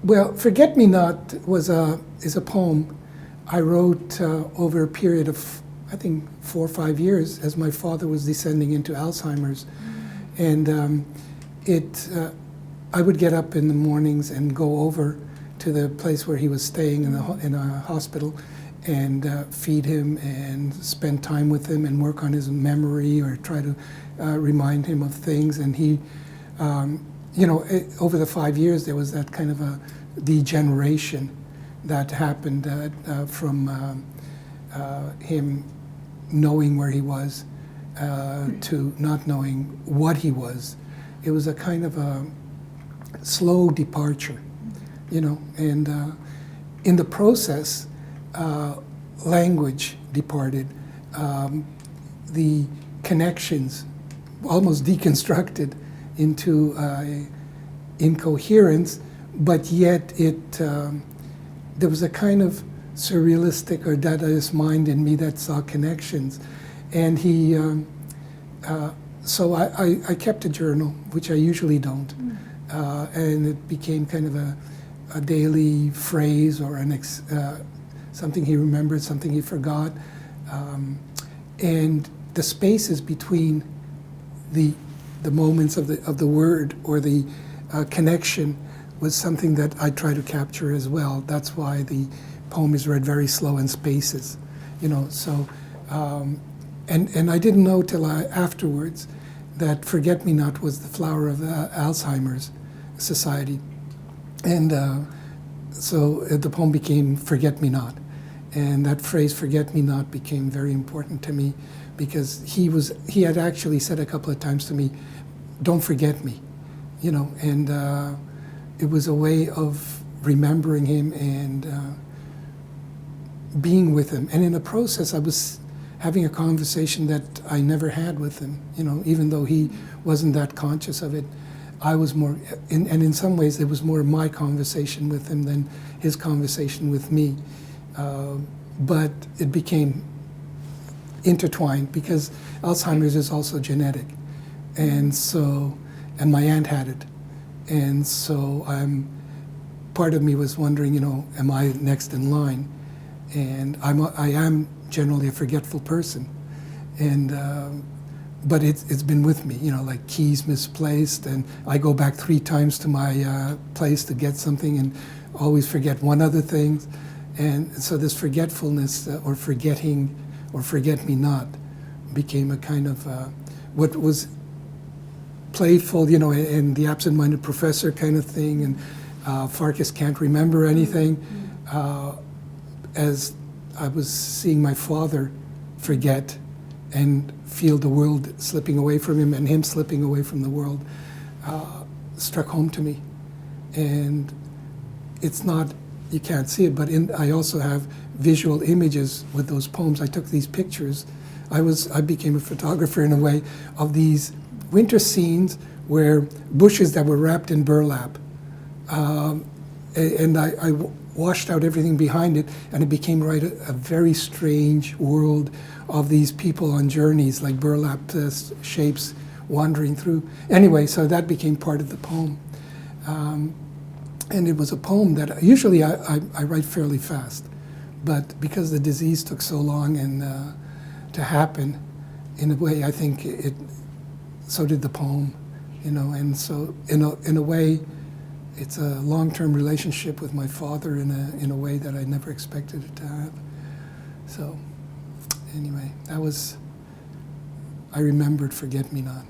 Well, Forget Me Not is a poem I wrote over a period of, I think, 4 or 5 years as my father was descending into Alzheimer's. And I would get up in the mornings and go over to the place where he was staying in a hospital and feed him and spend time with him and work on his memory or try to remind him of things. And he, over the 5 years, there was that kind of a degeneration that happened from him knowing where he was to not knowing what he was. It was a kind of a slow departure, and in the process, language departed, the connections almost deconstructed into incoherence, but yet there was a kind of surrealistic or Dadaist mind in me that saw connections. And so I kept a journal, which I usually don't, and it became kind of a daily phrase or something he remembered, something he forgot, and the spaces between the moments of the word or the connection was something that I try to capture as well. That's why the poem is read very slow in spaces, So, and I didn't know till afterwards that Forget Me Not was the flower of Alzheimer's Society, and so the poem became Forget Me Not, and that phrase "Forget Me Not" became very important to me because he had actually said a couple of times to me, "Don't forget me," and it was a way of remembering him and being with him. And in the process, I was having a conversation that I never had with him, even though he wasn't that conscious of it. I was more, and in some ways, it was more my conversation with him than his conversation with me. But it became intertwined because Alzheimer's is also genetic. And my aunt had it. And so part of me was wondering, am I next in line? And I am generally a forgetful person, but it's been with me, like keys misplaced, and I go back 3 times to my place to get something and always forget one other thing, and so this forgetfulness or forgetting or forget me not became a kind of what was playful, and the absent-minded professor kind of thing, and Farkas can't remember anything. As I was seeing my father forget and feel the world slipping away from him and him slipping away from the world, struck home to me. And it's not, you can't see it, but I also have visual images with those poems. I took these pictures. I became a photographer in a way of these winter scenes where bushes that were wrapped in burlap. And I washed out everything behind it, and it became a very strange world of these people on journeys, like burlap shapes wandering through. Anyway, so that became part of the poem. And it was a poem that usually I write fairly fast, but because the disease took so long and to happen, in a way, I think so did the poem, and so in a way, it's a long-term relationship with my father in a way that I never expected it to have. So, anyway, I remembered Forget Me Not.